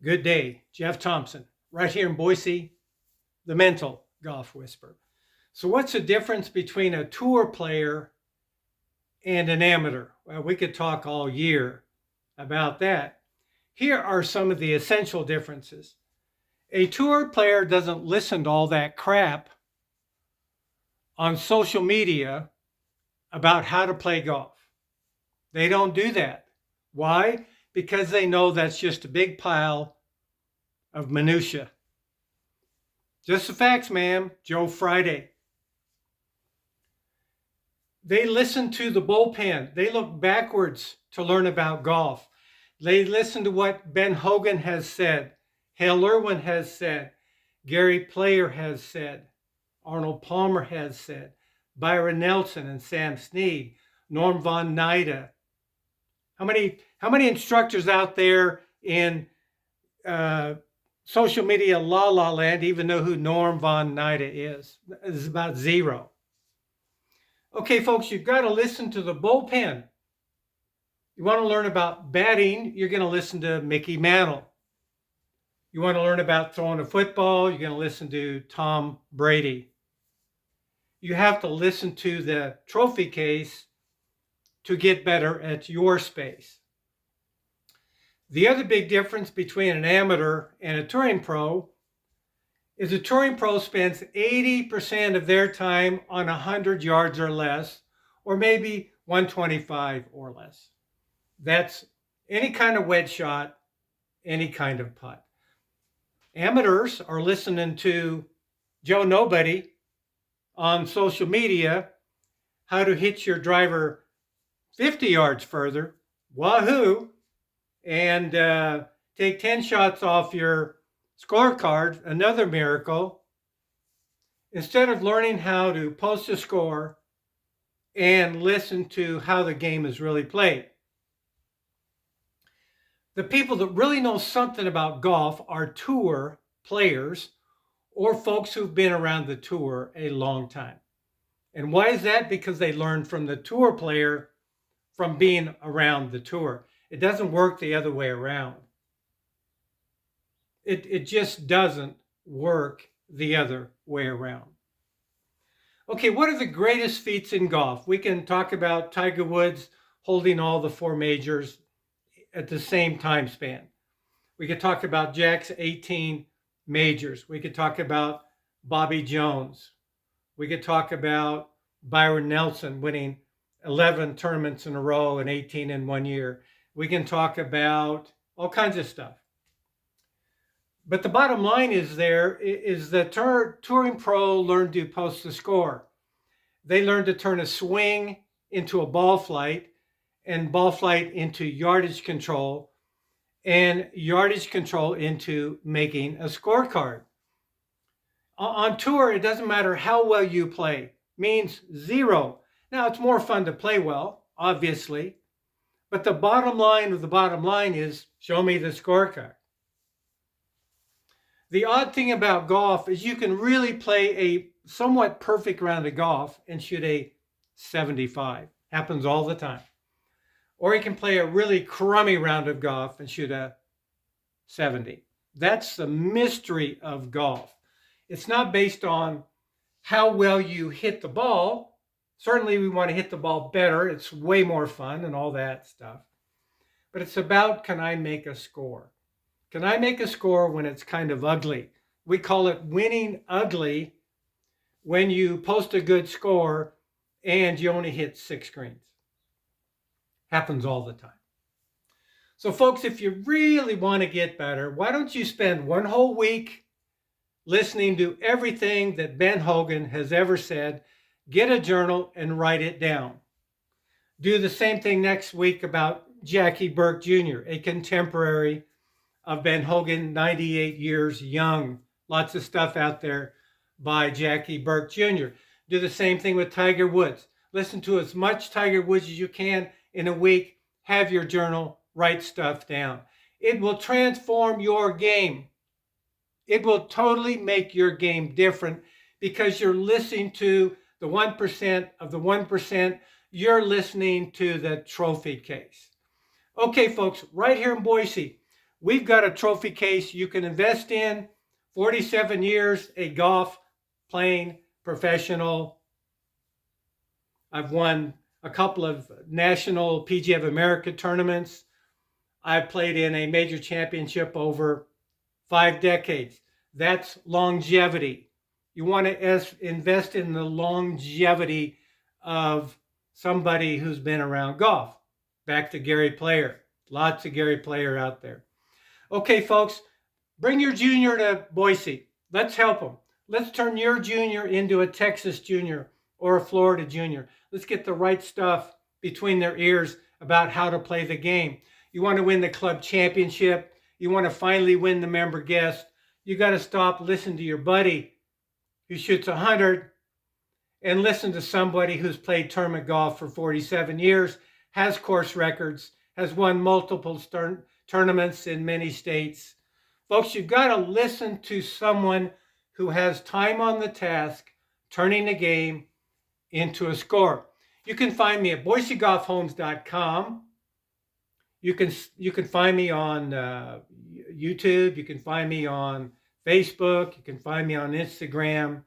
Good day, Jeff Thompson, right here in Boise, the Mental Golf Whisperer. So, what's the difference between a tour player and an amateur? Well, we could talk all year about that. Here are some of the essential differences. A tour player doesn't listen to all that crap on social media about how to play golf. They don't do that. Why? Because they know that's just a big pile of minutia. Just the facts, ma'am. Joe Friday. They listen to the bullpen. They look backwards to learn about golf. They listen to what Ben Hogan has said, Hale Irwin has said, Gary Player has said, Arnold Palmer has said, Byron Nelson and Sam Snead, Norm Von Nida. How many instructors out there in social media la la land even know who Norm Von Nida is? It's about zero. Okay, folks, you've got to listen to the bullpen. You want to learn about batting, you're going to listen to Mickey Mantle. You want to learn about throwing a football, you're going to listen to Tom Brady. You have to listen to the trophy case to get better at your space. The other big difference between an amateur and a touring pro is a touring pro spends 80% of their time on 100 yards or less, or maybe 125 or less. That's any kind of wedge shot, any kind of putt. Amateurs are listening to Joe Nobody on social media, how to hit your driver 50 yards further, wahoo, and take 10 shots off your scorecard, another miracle, instead of learning how to post a score and listen to how the game is really played. The people that really know something about golf are tour players or folks who've been around the tour a long time. And why is that? Because they learned from the tour player from being around the tour. It doesn't work the other way around. It just doesn't work the other way around. Okay, what are the greatest feats in golf? We can talk about Tiger Woods holding all the four majors at the same time span. We could talk about Jack's 18 majors. We could talk about Bobby Jones. We could talk about Byron Nelson winning 11 tournaments in a row and 18 in 1 year. We can talk about all kinds of stuff. But the bottom line is the touring pro learned to post the score. They learned to turn a swing into a ball flight and ball flight into yardage control and yardage control into making a scorecard. On tour, it doesn't matter how well you play, means zero. Now, it's more fun to play well, obviously, but the bottom line of the bottom line is show me the scorecard. The odd thing about golf is you can really play a somewhat perfect round of golf and shoot a 75. Happens all the time. Or you can play a really crummy round of golf and shoot a 70. That's the mystery of golf. It's not based on how well you hit the ball. Certainly we want to hit the ball better. It's way more fun and all that stuff. But it's about, can I make a score? Can I make a score when it's kind of ugly? We call it winning ugly when you post a good score and you only hit 6 greens. Happens all the time. So folks, if you really want to get better, why don't you spend one whole week listening to everything that Ben Hogan has ever said, get a journal and write it down. Do the same thing next week about Jackie Burke Jr., a contemporary of Ben Hogan, 98 years young. Lots of stuff out there by Jackie Burke Jr. Do the same thing with Tiger Woods. Listen to as much Tiger Woods as you can in a week. Have your journal, write stuff down. It will transform your game. It will totally make your game different because you're listening to the 1% of the 1%. You're listening to the trophy case. Okay, folks, right here in Boise, we've got a trophy case you can invest in. 47 years, a golf playing professional. I've won a couple of national PGA of America tournaments. I've played in a major championship over 5 decades. That's longevity. You want to invest in the longevity of somebody who's been around golf. Back to Gary Player. Lots of Gary Player out there. Okay, folks, bring your junior to Boise. Let's help them. Let's turn your junior into a Texas junior or a Florida junior. Let's get the right stuff between their ears about how to play the game. You want to win the club championship. You want to finally win the member guest. You got to stop listening to your buddy who shoots 100 and listen to somebody who's played tournament golf for 47 years, has course records, has won multiple tournaments in many states. Folks, you've got to listen to someone who has time on the task, turning the game into a score. You can find me at BoiseGolfHomes.com. You can find me on YouTube. You can find me on Facebook. You can find me on Instagram.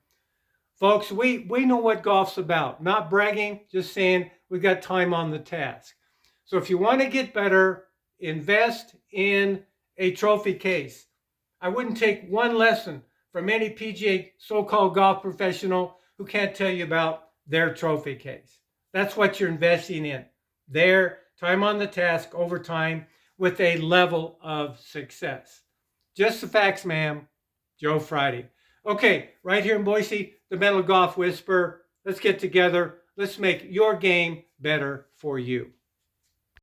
Folks, we know what golf's about. Not bragging, just saying we've got time on the task. So if you want to get better, invest in a trophy case. I wouldn't take one lesson from any PGA so-called golf professional who can't tell you about their trophy case. That's what you're investing in. Their time on the task over time with a level of success. Just the facts, ma'am. Joe Friday. Okay, right here in Boise, the Mental Golf Whisperer. Let's get together. Let's make your game better for you.